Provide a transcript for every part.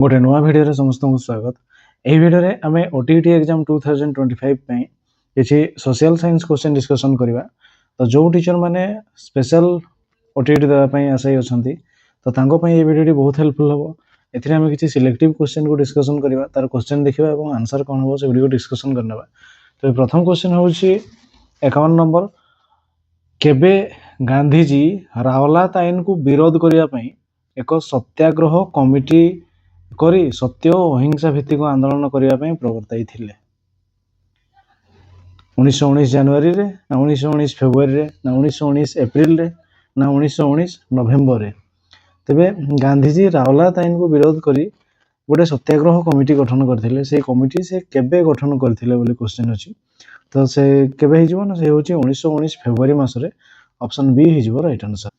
गोटे नुआ भिडियो समस्त को स्वागत। यही भिडियो रे आमे ओटीईटी एग्जाम 2025 पई किछि सोशल साइंस क्वेश्चन डिस्कशन करबा। तो जो टीचर माने स्पेशल ओटीईटी देबा पई आसाई अछंती तो तांको पई ए भिडियो बहुत हेल्पफुल हबो। एथिरे आमे किछि सिलेक्टिव क्वेश्चन को डिस्कशन करबा, तार क्वेश्चन देखिबा एवं आंसर कोन हबो से वीडियो डिस्कशन करनबा। तो प्रथम क्वेश्चन होछि 51 नंबर, केबे गांधी जी रावलात आईन को विरोध करिया पई एक सत्याग्रह कमिटी करी सत्य और अहिंसा भित्तिक आंदोलन करने प्रवर्ताई थिले। 1919 जनवरी रे ना 1919 फेब्रुआरी रे ना 1919 एप्रिल रे ना 1919 नवेम्बर रे। तेबे गांधीजी रावलात आईन को विरोध करी गोटे सत्याग्रह कमिटी गठन करथिले। से कमिटी से केबे गठन करथिले बोली क्वेश्चन अछि। तो से केबे हि जीवो ना से होछि 1919 फेब्रुआरी मास रे। ऑप्शन बी हि जीवो राइट आंसर।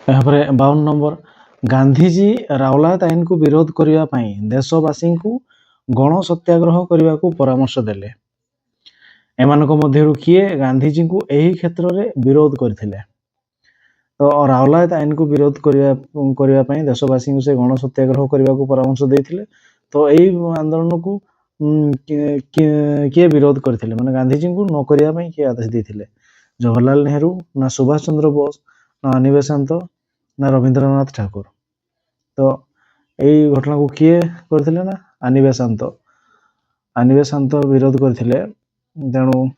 यहाँ पर 52 नंबर, गांधीजी रावलात आईन को विरोध करने पाई देशवासी को गण सत्याग्रह करने को परामर्श देले। एमानक मध्यरु किए गांधीजी को एही क्षेत्र रे विरोध करथिले। तो रावलात आईन को विरोध करने पाई देशवासी को से गण सत्याग्रह करने को परामर्श देथिले। तो एही आंदोलन को किए विरोध करथिले माने गांधीजी को न करने पाई किए आदेश देथिले? जवाहरलाल नेहरू ना सुभाष चंद्र बोस ना अनिल बेसांत ना रविंद्रनाथ ठाकुर। तो यही घटना को किए करथिले ना अनिल बेसांत विरोध करथिले। तेणु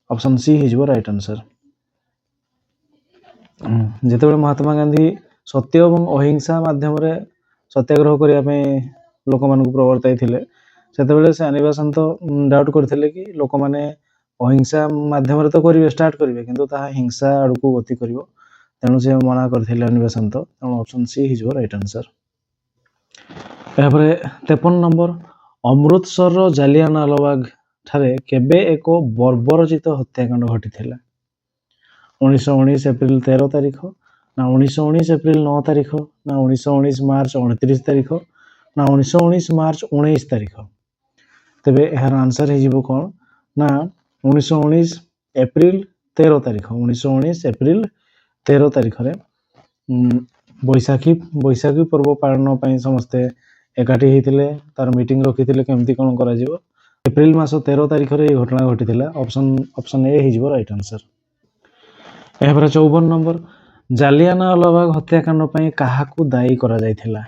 ऑप्शन सी हि जीवो राइट आंसर। जेतेबेले महात्मा गांधी सत्य एवं अहिंसा माध्यम रे सत्याग्रह करिया पे लोक मान को प्रवर्ताई थिले, सेतेबेले से अनिल बेसांत डाउट करथिले कि लोक माने अहिंसा माध्यम रे तो करिवे स्टार्ट करिवे किंतु ताहा हिंसा आडको गति करिवो। तेणु से मना करथिले अनिल बेसांत। तेणु ऑप्शन सी हि जीवो राइट आंसर। यहाँ 53 नंबर, अमृतसर जालियानवालाबाग ठारे केबे एक बर्बरचित हत्याकांड घटी? 1919 एप्रिल 13 तारिख ना 1919 एप्रिल 9 तारिख ना 1919 मार्च 29 तारिख ना 1919 मार्च 19 तारिख। तेबे यार आंसर हो कौन ना 1919 एप्रिल 13 तारिख। 1919 एप्रिल 13 तारिख रे बैशाखी पर्व पालन पई समस्ते एकाठी होते तार मीटिंग रखी केमती कौन करा जीवो। एप्रिल मास 13 तारिख रे घटना घटी। ऑप्शन ए हो राइट आंसर। यहाँ 54 नंबर, जालियानवालाबाग हत्याकांड पई काहाकू दायी करा जायथिला?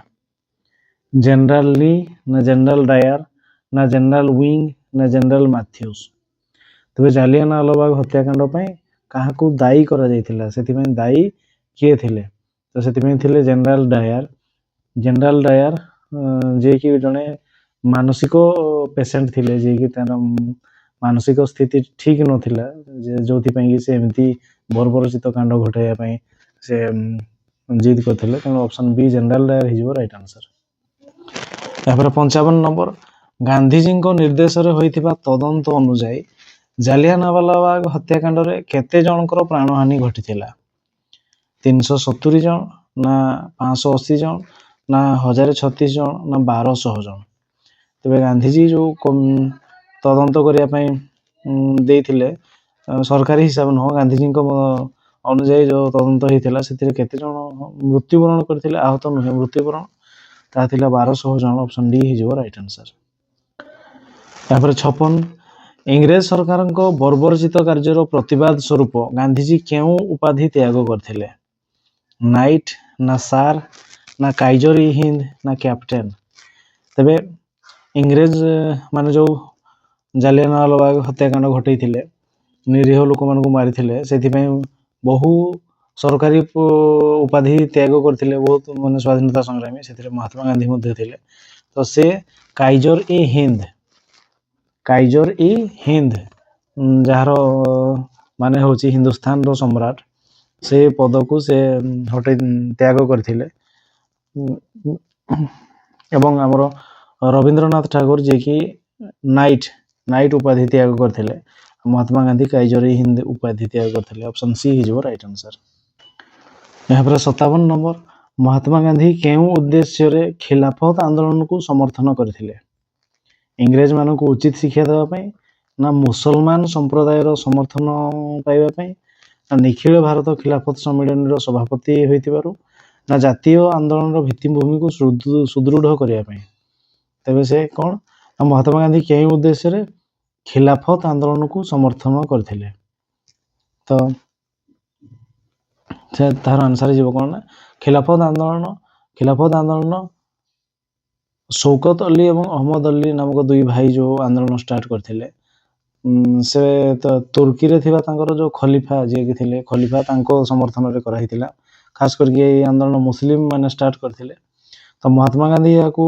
जनरल ली ना जनरल डायर ना जनरल विंग ना जनरल मैथ्यूज। तबे जालियानवालाबाग हत्याकांड पई काहाकू दायी करा जायथिला? सेति पई दायी किए थिले? तो सेति पई थिले जनरल डायर। जनरल डायर जे कि जने मानसिक पेशेंट थिले, जे कि तार मानसिक स्थिति ठीक नथिला, जोथि पई कि से एमती बर्बरचित कांड घटाइया पई से जिद करथिले। तेणु ऑप्शन बी जनरल डायर हि जीवो राइट आंसर। यहाँ 55 नंबर, गांधीजी निर्देश रे होइथिबा तदंत अनुसार जालियानवालाबाग हत्याकांड रे केते जनकर प्राणहानि घटिथिला? 370 जन ना 580 जन ना 1036 जन ना 1200 जन। तेबे गांधीजी जो तदंत करिया पई देइथिले सरकारी हिसाब न गांधीजी अनुसार जो तदंत होता से केते जन मृत्युवरण करथिले? आहत नुहे, मृत्युवरण ता थिला 1200 जन। ऑप्शन डी हि जीवो राइट आंसर। यहाँ 56, इंग्रेज सरकार को बर्बरचित कार्यर प्रतिवाद स्वरूप गांधीजी केउ उपाधि त्याग करथिले? नाइट ना सार ना काइजर इ हिंद ना कैप्टेन। तेबे इंग्रेज माने जो जालियानवालाबाग हत्याकांड घटैथिले, निरीह लोक मान को मारिथिले, सेति पई बहु सरकारी उपाधि त्याग करथिले। बहुत माने स्वाधीनता संग्रामी सेतिरे महात्मा गांधी मध्ये थिले। तो से काइजर इ हिंद जार माने होची हिंदुस्तान रो सम्राट, से पद को से हटे त्याग करथिले। एवं हमरो रविंद्रनाथ ठाकुर जे कि नाइट उपाधि त्याग करथिले। महात्मा गांधी काइजर इ हिंद उपाधि त्याग करथिले। ऑप्शन सी हि जीवो राइट आंसर। यहाँ 57 नंबर, महात्मा गांधी केउ उद्देश्य रे खिलाफत आंदोलन को समर्थन करथिले? इंग्रेज मान को उचित शिक्षा देवा पई ना मुसलमान संप्रदाय रो समर्थन पाइबा पई ना निखिल भारत खिलाफत सम्मेलन रो सभापति होइतिबारु ना जातीय आंदोलन रो भित्तिभूमि को सुदृढ़ करिया पई। ତେବେ ସେ କ'ଣ ନା ମହାତ୍ମା ଗାନ୍ଧୀ କେଉଁ ଉଦ୍ଦେଶ୍ୟରେ ଖିଲାଫତ ଆନ୍ଦୋଳନକୁ ସମର୍ଥନ କରିଥିଲେ? ତ ସେ ତାହାର ଆନ୍ସର ଯିବ କ'ଣ ନା ଖିଲାଫତ ଆନ୍ଦୋଳନ ଶୌକତ ଅଲି ଏବଂ ଅହମ୍ମଦ ଅଲି ନାମକ ଦୁଇ ଭାଇ ଯେଉଁ ଆନ୍ଦୋଳନ ଷ୍ଟାର୍ଟ କରିଥିଲେ, ସେ ତ ତୁର୍କୀରେ ଥିବା ତାଙ୍କର ଯେଉଁ ଖଲିଫା ଯିଏକି ଥିଲେ, ଖଲିଫା ତାଙ୍କ ସମର୍ଥନରେ କରାହେଇଥିଲା। ଖାସ କରିକି ଏଇ ଆନ୍ଦୋଳନ ମୁସଲିମ ମାନେ ଷ୍ଟାର୍ଟ କରିଥିଲେ। ତ ମହାତ୍ମା ଗାନ୍ଧୀ ଏହାକୁ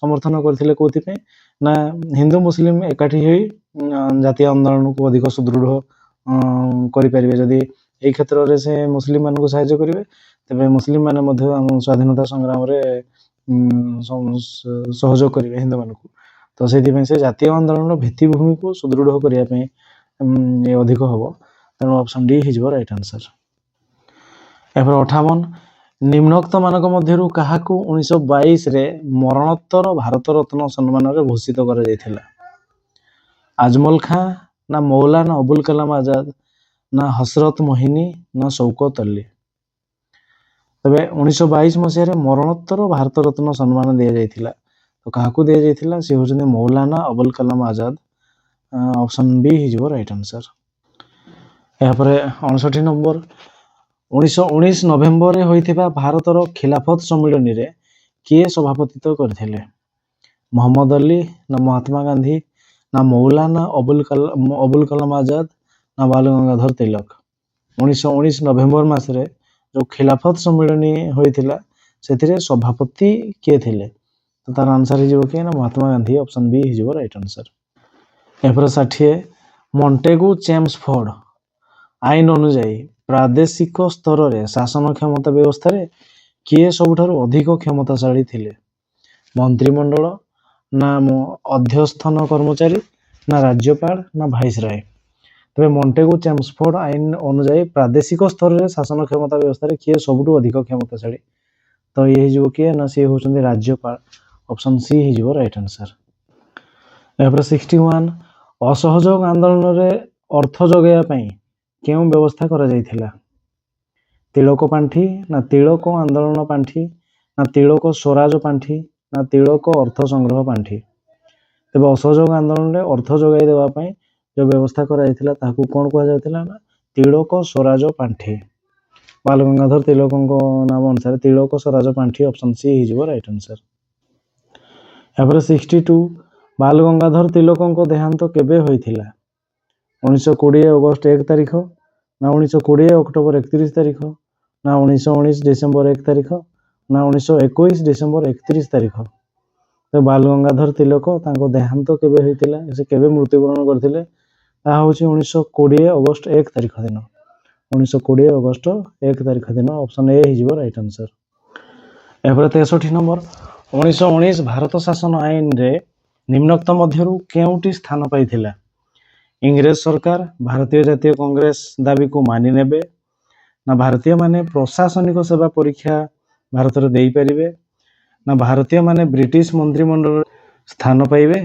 ସମର୍ଥନ କରିଥିଲେ କେଉଁଥିପାଇଁ ନା ହିନ୍ଦୁ ମୁସଲିମ ଏକାଠି ହୋଇ ଜାତୀୟ ଆନ୍ଦୋଳନକୁ ଅଧିକ ସୁଦୃଢ଼ କରିପାରିବେ। ଯଦି ଏଇ କ୍ଷେତ୍ରରେ ସେ ମୁସଲିମ ମାନଙ୍କୁ ସାହାଯ୍ୟ କରିବେ, ତେବେ ମୁସଲିମ ମାନେ ମଧ୍ୟ ଆମ ସ୍ୱାଧୀନତା ସଂଗ୍ରାମରେ ସହଯୋଗ କରିବେ ହିନ୍ଦୁମାନଙ୍କୁ। ତ ସେଥିପାଇଁ ସେ ଜାତୀୟ ଆନ୍ଦୋଳନର ଭିତ୍ତିଭୂମିକୁ ସୁଦୃଢ଼ କରିବା ପାଇଁ ଏ ଅଧିକ ହବ। ତେଣୁ ଅପସନ୍ ଡି ହେଇଯିବ ରାଇଟ୍ ଆନ୍ସର। ଏପରେ 58 ନିମ୍ନୋକ୍ତ ମାନଙ୍କ ମଧ୍ୟରୁ କାହାକୁ 1922ରେ ମରଣୋତ୍ତର ଭାରତ ରତ୍ନ ସମ୍ମାନରେ ଭୂଷିତ କରାଯାଇଥିଲା? ଆଜମଲ ଖାଁ, ନା ମୌଲାନା ଅବୁଲ କଲାମ ଆଜାଦ, ନା ହସରତ ମୋହିନୀ, ନା ଶୌକତ ଅଲି? ତେବେ 1922 ମସିହାରେ ମରଣୋତ୍ତର ଭାରତ ରତ୍ନ ସମ୍ମାନ ଦିଆଯାଇଥିଲା। ତ କାହାକୁ ଦିଆଯାଇଥିଲା? ସେ ହେଉଛନ୍ତି ମୌଲାନା ଅବୁଲ କଲାମ ଆଜାଦ। ଅପସନ୍ ବି ହେଇଯିବ ରାଇଟ୍ ଆନ୍ସର। ଏହାପରେ 59 ନମ୍ବର 1919 ନଭେମ୍ବରରେ ହୋଇଥିବା ଭାରତର ଖିଲାଫତ ସମ୍ମିଳନୀରେ କିଏ ସଭାପତିତ୍ୱ କରିଥିଲେ? ମହମ୍ମଦ ଅଲି, ନା ମହାତ୍ମା ଗାନ୍ଧୀ, ନା ମୌଲାନା ଅବୁଲ କଲାମ ଆଜାଦ, ନା ବାଲ ଗଙ୍ଗାଧର ତିଲକ? 1919 ନଭେମ୍ବର ମାସରେ ଯେଉଁ ଖିଲାଫତ ସମ୍ମିଳନୀ ହୋଇଥିଲା ସେଥିରେ ସଭାପତି କିଏ ଥିଲେ? ତ ତାର ଆନ୍ସର ହେଇଯିବ କିଏ ନା ମହାତ୍ମା ଗାନ୍ଧୀ। ଅପସନ୍ ବି ହେଇଯିବ ରାଇଟ୍ ଆନ୍ସର। ଏପରେ 60 ମଣ୍ଟେଗୁ ଚେମ୍ସଫୋର୍ଡ ଆଇନ ଅନୁଯାୟୀ ପ୍ରାଦେଶିକ ସ୍ତରରେ ଶାସନ କ୍ଷମତା ବ୍ୟବସ୍ଥାରେ କିଏ ସବୁଠାରୁ ଅଧିକ କ୍ଷମତାଶାଳୀ ଥିଲେ? ମନ୍ତ୍ରିମଣ୍ଡଳ, ନା ଅଧ୍ୟସ୍ଥନ କର୍ମଚାରୀ, ନା ରାଜ୍ୟପାଳ, ନା ଭାଇସରୟ? ତେବେ ମଣ୍ଟେଗୁ ଚେମ୍ସଫୋର୍ଡ ଆଇନ ଅନୁଯାୟୀ ପ୍ରାଦେଶିକ ସ୍ତରରେ ଶାସନ କ୍ଷମତା ବ୍ୟବସ୍ଥାରେ କିଏ ସବୁଠୁ ଅଧିକ କ୍ଷମତାଶାଳୀ? ତ ଇଏ ହେଇଯିବ କିଏ ନା ସିଏ ହେଉଛନ୍ତି ରାଜ୍ୟପାଳ। ଅପସନ୍ ସି ହେଇଯିବ ରାଇଟ୍ ଆନ୍ସର। ଏହାପରେ 61 ଅସହଯୋଗ ଆନ୍ଦୋଳନରେ ଅର୍ଥ ଯୋଗାଇବା ପାଇଁ କେଉଁ ବ୍ୟବସ୍ଥା କରାଯାଇଥିଲା? ତିଳକ ପାଣ୍ଠି, ନା ତିଳକ ଆନ୍ଦୋଳନ ପାଣ୍ଠି, ନା ତିଳକ ସ୍ୱରାଜ ପାଣ୍ଠି, ନା ତିଳକ ଅର୍ଥ ସଂଗ୍ରହ ପାଣ୍ଠି? ତେବେ ଅସହଯୋଗ ଆନ୍ଦୋଳନରେ ଅର୍ଥ ଯୋଗାଇ ଦେବା ପାଇଁ ଯେଉଁ ବ୍ୟବସ୍ଥା କରାଯାଇଥିଲା ତାହାକୁ କ'ଣ କୁହାଯାଉଥିଲା ନା ତିଳକ ସ୍ୱରାଜ ପାଣ୍ଠି। ବାଲ ଗଙ୍ଗାଧର ତିଲକଙ୍କ ନାମ ଅନୁସାରେ ତିଳକ ସ୍ୱରାଜ ପାଣ୍ଠି। ଅପସନ୍ ସି ହେଇଯିବ ରାଇଟ୍ ଆନ୍ସର। ଏହାପରେ 62 ବାଲ ଗଙ୍ଗାଧର ତିଲକଙ୍କ ଦେହାନ୍ତ କେବେ ହୋଇଥିଲା? 1920 ଅଗଷ୍ଟ 1 ତାରିଖ, ନା 1920 ଅକ୍ଟୋବର 31 ତାରିଖ, ନା 1919 ଡିସେମ୍ବର 1 ତାରିଖ, ନା 1921 ଡିସେମ୍ବର 31 ତାରିଖ? ତ ବାଲ ଗଙ୍ଗାଧର ତିଲକ ତାଙ୍କ ଦେହାନ୍ତ କେବେ ହୋଇଥିଲା, ସେ କେବେ ମୃତ୍ୟୁବରଣ କରିଥିଲେ? ତାହା ହେଉଛି 1920 ଅଗଷ୍ଟ 1 ତାରିଖ ଦିନ। 1920 ଅଗଷ୍ଟ 1 ତାରିଖ ଦିନ। ଅପସନ୍ ଏ ହେଇଯିବ ରାଇଟ୍ ଆନ୍ସର। ଏହାପରେ 63 ନମ୍ବର 1919 ଭାରତ ଶାସନ ଆଇନରେ ନିମ୍ନୋକ୍ତ ମଧ୍ୟରୁ କେଉଁଟି ସ୍ଥାନ ପାଇଥିଲା? ଇଂରେଜ ସରକାର ଭାରତୀୟ ଜାତୀୟ କଂଗ୍ରେସ ଦାବିକୁ ମାନି ନେବେ, ନା ଭାରତୀୟମାନେ ପ୍ରଶାସନିକ ସେବା ପରୀକ୍ଷା ଭାରତରେ ଦେଇପାରିବେ, ନା ଭାରତୀୟମାନେ ବ୍ରିଟିଶ ମନ୍ତ୍ରିମଣ୍ଡଳରେ ସ୍ଥାନ ପାଇବେ,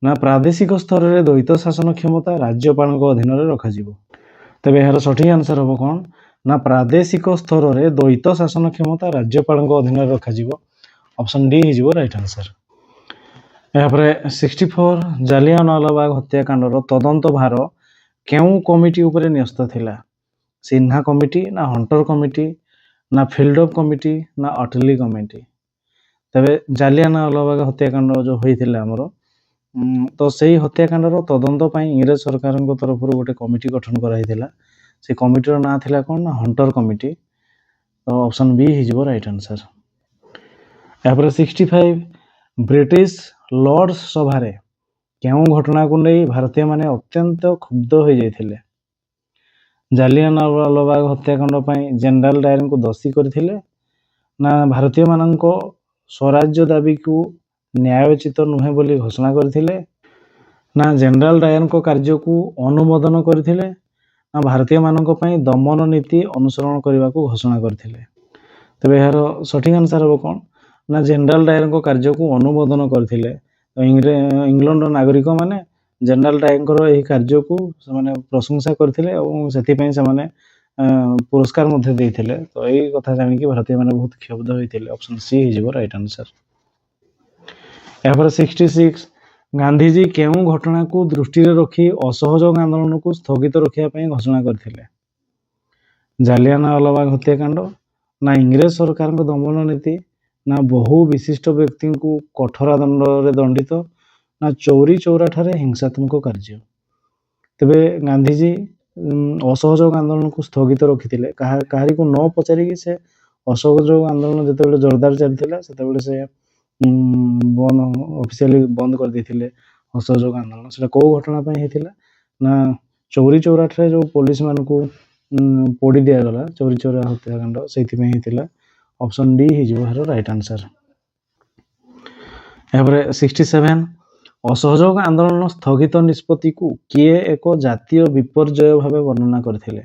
ନା ପ୍ରାଦେଶିକ ସ୍ତରରେ ଦ୍ୱୈତ ଶାସନ କ୍ଷମତା ରାଜ୍ୟପାଳଙ୍କ ଅଧୀନରେ ରଖାଯିବ? ତେବେ ଏହାର ସଠିକ ଆନ୍ସର ହେବ କ'ଣ ନା ପ୍ରାଦେଶିକ ସ୍ତରରେ ଦ୍ୱୈତ ଶାସନ କ୍ଷମତା ରାଜ୍ୟପାଳଙ୍କ ଅଧୀନରେ ରଖାଯିବ। ଅପସନ୍ ଡି ହେଇଯିବ ରାଇଟ୍ ଆନ୍ସର। ଏହାପରେ 64 ଜାଲିଆନୱାଲାବାଗ ହତ୍ୟାକାଣ୍ଡର ତଦନ୍ତ ଭାର କେଉଁ କମିଟି ଉପରେ ନ୍ୟସ୍ତ ଥିଲା? ସିହ୍ନା କମିଟି, ନା ହଣ୍ଟର କମିଟି, ନା ଫିଲ୍ଡ ଅଫ୍ କମିଟି, ନା ଅଟଲି କମିଟି? ତେବେ ଜାଲିଆନୱାଲାବାଗ ହତ୍ୟାକାଣ୍ଡ ଯେଉଁ ହୋଇଥିଲା ଆମର ତ ସେଇ ହତ୍ୟାକାଣ୍ଡର ତଦନ୍ତ ପାଇଁ ଇଂରେଜ ସରକାରଙ୍କ ତରଫରୁ ଗୋଟେ କମିଟି ଗଠନ କରାଯାଇଥିଲା। ସେ କମିଟିର ନାଁ ଥିଲା କ'ଣ ନା ହଣ୍ଟର କମିଟି। ତ ଅପସନ୍ ବି ହେଇଯିବ ରାଇଟ୍ ଆନ୍ସର। ଏହାପରେ 65 ବ୍ରିଟିଶ ଲର୍ଡସ ସଭାରେ କେଉଁ ଘଟଣାକୁ ନେଇ ଭାରତୀୟମାନେ ଅତ୍ୟନ୍ତ କ୍ଷୁବ୍ଧ ହୋଇଯାଇଥିଲେ? ଜାଲିଆନୱାଲାବାଗ ହତ୍ୟାକାଣ୍ଡ ପାଇଁ ଜେନେରାଲ ଡାୟରଙ୍କୁ ଦୋଷୀ କରିଥିଲେ, ନା ଭାରତୀୟମାନଙ୍କ ସ୍ୱରାଜ୍ୟ ଦାବିକୁ ନ୍ୟାୟୋଚିତ ନୁହେଁ ବୋଲି ଘୋଷଣା କରିଥିଲେ, ନା ଜେନେରାଲ ଡାୟରଙ୍କ କାର୍ଯ୍ୟକୁ ଅନୁମୋଦନ କରିଥିଲେ, ନା ଭାରତୀୟମାନଙ୍କ ପାଇଁ ଦମନ ନୀତି ଅନୁସରଣ କରିବାକୁ ଘୋଷଣା କରିଥିଲେ? ତେବେ ଏହାର ସଠିକ ଆନ୍ସର ହେବ କ'ଣ ନା ଜେନେରାଲ ଡାୟରଙ୍କ କାର୍ଯ୍ୟକୁ ଅନୁମୋଦନ କରିଥିଲେ। ଇଂଲଣ୍ଡର ନାଗରିକମାନେ ଜେନେରାଲ ଡାୟରଙ୍କର ଏହି କାର୍ଯ୍ୟକୁ ସେମାନେ ପ୍ରଶଂସା କରିଥିଲେ ଏବଂ ସେଥିପାଇଁ ସେମାନେ ପୁରସ୍କାର ମଧ୍ୟ ଦେଇଥିଲେ। ତ ଏଇ କଥା ଜାଣିକି ଭାରତୀୟମାନେ ବହୁତ କ୍ଷୁବ୍ଧ ହୋଇଥିଲେ। ଅପସନ୍ ସି ହେଇଯିବ ରାଇଟ୍ ଆନ୍ସର। ଏହାପରେ 66 ଗାନ୍ଧୀଜୀ କେଉଁ ଘଟଣାକୁ ଦୃଷ୍ଟିରେ ରଖି ଅସହଯୋଗ ଆନ୍ଦୋଳନକୁ ସ୍ଥଗିତ ରଖିବା ପାଇଁ ଘୋଷଣା କରିଥିଲେ? ଜାଲିଆନାୱାଲାବାଗ ହତ୍ୟାକାଣ୍ଡ, ନା ଇଂରେଜ ସରକାରଙ୍କ ଦମନ ନୀତି, ନା ବହୁ ବିଶିଷ୍ଟ ବ୍ୟକ୍ତିଙ୍କୁ କଠୋର ଦଣ୍ଡରେ ଦଣ୍ଡିତ, ନା ଚୌରୀ ଚୌରାଠାରେ ହିଂସାତ୍ମକ କାର୍ଯ୍ୟ। ତେବେ ଗାନ୍ଧୀଜୀ ଅସହଯୋଗ ଆନ୍ଦୋଳନକୁ ସ୍ଥଗିତ ରଖିଥିଲେ। କାହାରିକୁ ନ ପଚାରିକି ସେ ଅସହଯୋଗ ଆନ୍ଦୋଳନ ଯେତେବେଳେ ଜୋରଦାର ଚାଲିଥିଲା ସେତେବେଳେ ସେ ଅଫିସିଆଲି ବନ୍ଦ କରିଦେଇଥିଲେ ଅସହଯୋଗ ଆନ୍ଦୋଳନ। ସେଟା କୋଉ ଘଟଣା ପାଇଁ ହେଇଥିଲା ନା ଚୌରୀ ଚୌରାଠାରେ ଯୋଉ ପୋଲିସ ମାନଙ୍କୁ ପୋଡ଼ି ଦିଆଗଲା, ଚୌରୀ ଚୌରା ହତ୍ୟାକାଣ୍ଡ, ସେଇଥିପାଇଁ ହେଇଥିଲା। ଅପସନ ଡି ହେଇଯିବ ଏହାର ରାଇଟ ଆନ୍ସର। ଏହାପରେ 67 ଅସହଯୋଗ ଆନ୍ଦୋଳନ ସ୍ଥଗିତ ନିଷ୍ପତ୍ତିକୁ କିଏ ଏକ ଜାତୀୟ ବିପର୍ଯ୍ୟୟ ଭାବେ ବର୍ଣ୍ଣନା କରିଥିଲେ?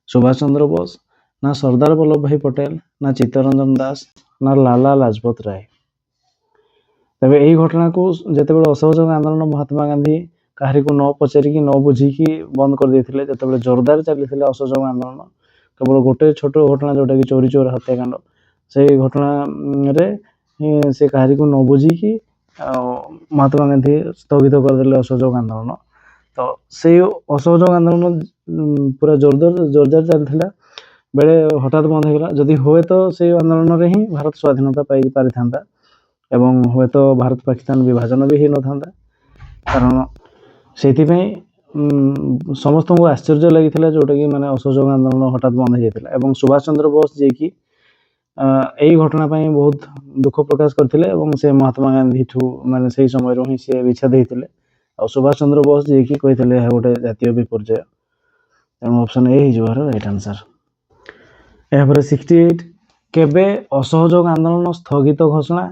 ସୁଭାଷ ଚନ୍ଦ୍ର ବୋଷ, ନା ସର୍ଦ୍ଦାର ବଲ୍ଲଭ ଭାଇ ପଟେଲ, ନା ଚିତ୍ତରଞ୍ଜନ ଦାସ, ନା ଲାଲା ଲାଜପତ ରାୟ। ତେବେ ଏହି ଘଟଣାକୁ ଯେତେବେଳେ ଅସହଯୋଗ ଆନ୍ଦୋଳନ ମହାତ୍ମା ଗାନ୍ଧୀ କାହାରିକୁ ନ ପଚାରିକି ନ ବୁଝିକି ବନ୍ଦ କରିଦେଇଥିଲେ, ଯେତେବେଳେ ଜୋରଦାର ଚାଲିଥିଲା ଅସହଯୋଗ ଆନ୍ଦୋଳନ, କେବଳ ଗୋଟେ ଛୋଟ ଘଟଣା ଯୋଉଟାକି ଚୌରୀ ଚୌରା ହତ୍ୟାକାଣ୍ଡ, ସେଇ ଘଟଣାରେ ସେ କାହାରିକୁ ନ ବୁଝିକି ମହାତ୍ମା ଗାନ୍ଧୀ ସ୍ଥଗିତ କରିଦେଲେ ଅସହଯୋଗ ଆନ୍ଦୋଳନ। ତ ସେଇ ଅସହଯୋଗ ଆନ୍ଦୋଳନ ପୁରା ଜୋରଦାର ଚାଲିଥିଲା ବେଳେ ହଠାତ୍ ବନ୍ଦ ହେଇଗଲା। ଯଦି ହୁଏତ ସେଇ ଆନ୍ଦୋଳନରେ ହିଁ ଭାରତ ସ୍ୱାଧୀନତା ପାଇ ପାରିଥାନ୍ତା ଏବଂ ହୁଏତ ଭାରତ ପାକିସ୍ତାନ ବିଭାଜନ ବି ହେଇନଥାନ୍ତା। କାରଣ ସେଇଥିପାଇଁ ସମସ୍ତଙ୍କୁ ଆଶ୍ଚର୍ଯ୍ୟ ଲାଗିଥିଲା ଯୋଉଟାକି ମାନେ ଅସହଯୋଗ ଆନ୍ଦୋଳନ ହଠାତ୍ ବନ୍ଦ ହେଇଯାଇଥିଲା। ଏବଂ ସୁଭାଷ ଚନ୍ଦ୍ର ବୋଷ ଯିଏକି ଏଇ ଘଟଣା ପାଇଁ ବହୁତ ଦୁଃଖ ପ୍ରକାଶ କରିଥିଲେ ଏବଂ ସେ ମହାତ୍ମା ଗାନ୍ଧୀଠୁ ମାନେ ସେଇ ସମୟରୁ ହିଁ ସେ ବିଚ୍ଛେଦ ହେଇଥିଲେ। ଆଉ ସୁଭାଷ ଚନ୍ଦ୍ର ବୋଷ ଯିଏକି କହିଥିଲେ ଏହା ଗୋଟେ ଜାତୀୟ ବିପର୍ଯ୍ୟୟ। ତେଣୁ ଅପସନ ଏ ହେଇଯିବ ରାଇଟ ଆନ୍ସର। ଏହାପରେ 68 କେବେ ଅସହଯୋଗ ଆନ୍ଦୋଳନ ସ୍ଥଗିତ ଘୋଷଣା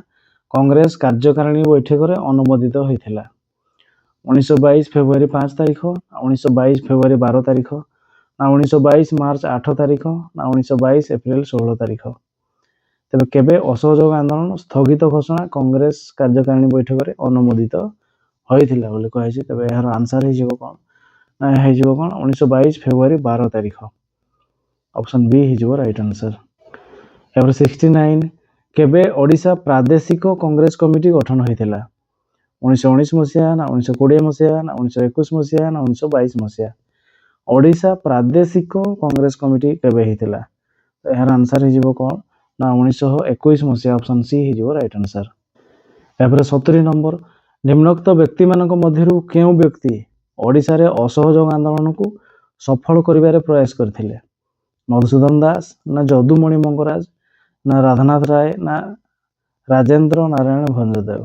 କଂଗ୍ରେସ କାର୍ଯ୍ୟକାରିଣୀ ବୈଠକରେ ଅନୁମୋଦିତ ହୋଇଥିଲା? 1922 ଫେବୃଆରୀ 5 ତାରିଖ, 1922 ଫେବୃଆରୀ 12 ତାରିଖ, ନା 1922 ମାର୍ଚ୍ଚ 8 ତାରିଖ, ନା 1922 ଏପ୍ରିଲ 16 ତାରିଖ। ତେବେ କେବେ ଅସହଯୋଗ ଆନ୍ଦୋଳନ ସ୍ଥଗିତ ଘୋଷଣା କଂଗ୍ରେସ କାର୍ଯ୍ୟକାରିଣୀ ବୈଠକରେ ଅନୁମୋଦିତ ହୋଇଥିଲା ବୋଲି କୁହାଯାଇଛି। ତେବେ ଏହାର ଆନ୍ସର ହେଇଯିବ କ'ଣ? ନା ହେଇଯିବ କ'ଣ 1922 ଫେବୃଆରୀ 12 ତାରିଖ। ଅପସନ ବି ହେଇଯିବ ରାଇଟ ଆନ୍ସର। ଏହାପରେ 69 କେବେ ଓଡ଼ିଶା ପ୍ରାଦେଶିକ କଂଗ୍ରେସ କମିଟି ଗଠନ ହୋଇଥିଲା? 1919 ମସିହା, ନା 1920 ମସିହା, ନା 1921 ମସିହା, ନା 1922 ମସିହା। ଓଡ଼ିଶା ପ୍ରାଦେଶିକ କଂଗ୍ରେସ କମିଟି କେବେ ହେଇଥିଲା? ଏହାର ଆନ୍ସର ହେଇଯିବ କ'ଣ? ନା 1921 ମସିହା। ଅପସନ ସି ହେଇଯିବ ରାଇଟ ଆନ୍ସର। ଏହାପରେ 70 ନମ୍ବର ନିମ୍ନୋକ୍ତ ବ୍ୟକ୍ତିମାନଙ୍କ ମଧ୍ୟରୁ କେଉଁ ବ୍ୟକ୍ତି ଓଡ଼ିଶାରେ ଅସହଯୋଗ ଆନ୍ଦୋଳନକୁ ସଫଳ କରିବାରେ ପ୍ରୟାସ କରିଥିଲେ? ମଧୁସୂଦନ ଦାସ, ନା ଯଦୁମଣି ମଙ୍ଗରାଜ, ନା ରାଧାନାଥ ରାୟ, ନା ରାଜେନ୍ଦ୍ର ନାରାୟଣ ଭଞ୍ଜଦେବ।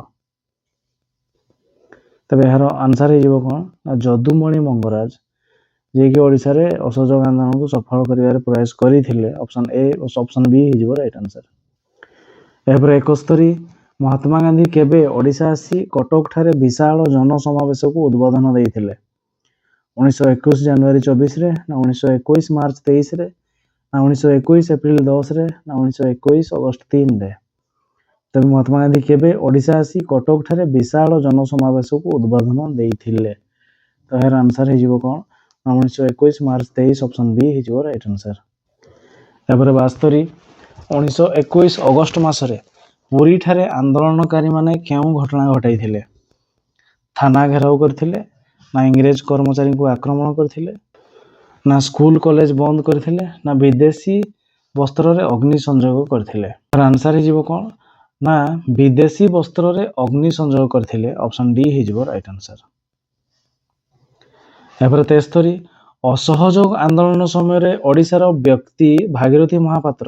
ତେବେ ଏହାର ଆନ୍ସର ହେଇଯିବ କ'ଣ? ନା ଯଦୁମଣି ମଙ୍ଗରାଜ, ଯିଏକି ଓଡ଼ିଶାରେ ଅସହଯୋଗ ଆନ୍ଦୋଳନକୁ ସଫଳ କରିବାରେ ପ୍ରୟାସ କରିଥିଲେ। ଅପସନ ଏ ଅପସନ ବି ହେଇଯିବ ରାଇଟ ଆନ୍ସର। ଏହାପରେ 71 ମହାତ୍ମା ଗାନ୍ଧୀ କେବେ ଓଡ଼ିଶା ଆସି କଟକଠାରେ ବିଶାଳ ଜନସମାବେଶକୁ ଉଦ୍ବୋଧନ ଦେଇଥିଲେ? 1921 ଜାନୁଆରୀ 24ରେ, ନା 1921 ମାର୍ଚ୍ଚ 23ରେ, ନା 1921 ଏପ୍ରିଲ 10ରେ, ନା 1921 ଅଗଷ୍ଟ 3ରେ। ତେବେ ମହାତ୍ମା ଗାନ୍ଧୀ କେବେ ଓଡ଼ିଶା ଆସି କଟକଠାରେ ବିଶାଳ ଜନସମାବେଶକୁ ଉଦ୍ବୋଧନ ଦେଇଥିଲେ? ତ ଏହାର ଆନ୍ସର ହେଇଯିବ କ'ଣ? 1921 ମାର୍ଚ୍ଚ 23। ଅପସନ ବି ହେଇଯିବ ରାଇଟ ଆନ୍ସର। ଏହାପରେ 72 1921 ଅଗଷ୍ଟ ମାସରେ ପୁରୀଠାରେ ଆନ୍ଦୋଳନକାରୀମାନେ କେଉଁ ଘଟଣା ଘଟାଇଥିଲେ? ଥାନା ଘେରାଉ କରିଥିଲେ, ନା ଇଂରେଜ କର୍ମଚାରୀଙ୍କୁ ଆକ୍ରମଣ କରିଥିଲେ, ନା ସ୍କୁଲ କଲେଜ ବନ୍ଦ କରିଥିଲେ, ନା ବିଦେଶୀ ବସ୍ତ୍ରରେ ଅଗ୍ନି ସଂଯୋଗ କରିଥିଲେ। ଆନ୍ସର ହେଇଯିବ କ'ଣ? ନା ବିଦେଶୀ ବସ୍ତ୍ରରେ ଅଗ୍ନି ସଂଯୋଗ କରିଥିଲେ। ଅପସନ ଡି ହେଇଯିବ ରାଇଟ ଆନ୍ସର। ଏହାପରେ 73 ଅସହଯୋଗ ଆନ୍ଦୋଳନ ସମୟରେ ଓଡ଼ିଶାର ବ୍ୟକ୍ତି ଭାଗୀରଥୀ ମହାପାତ୍ର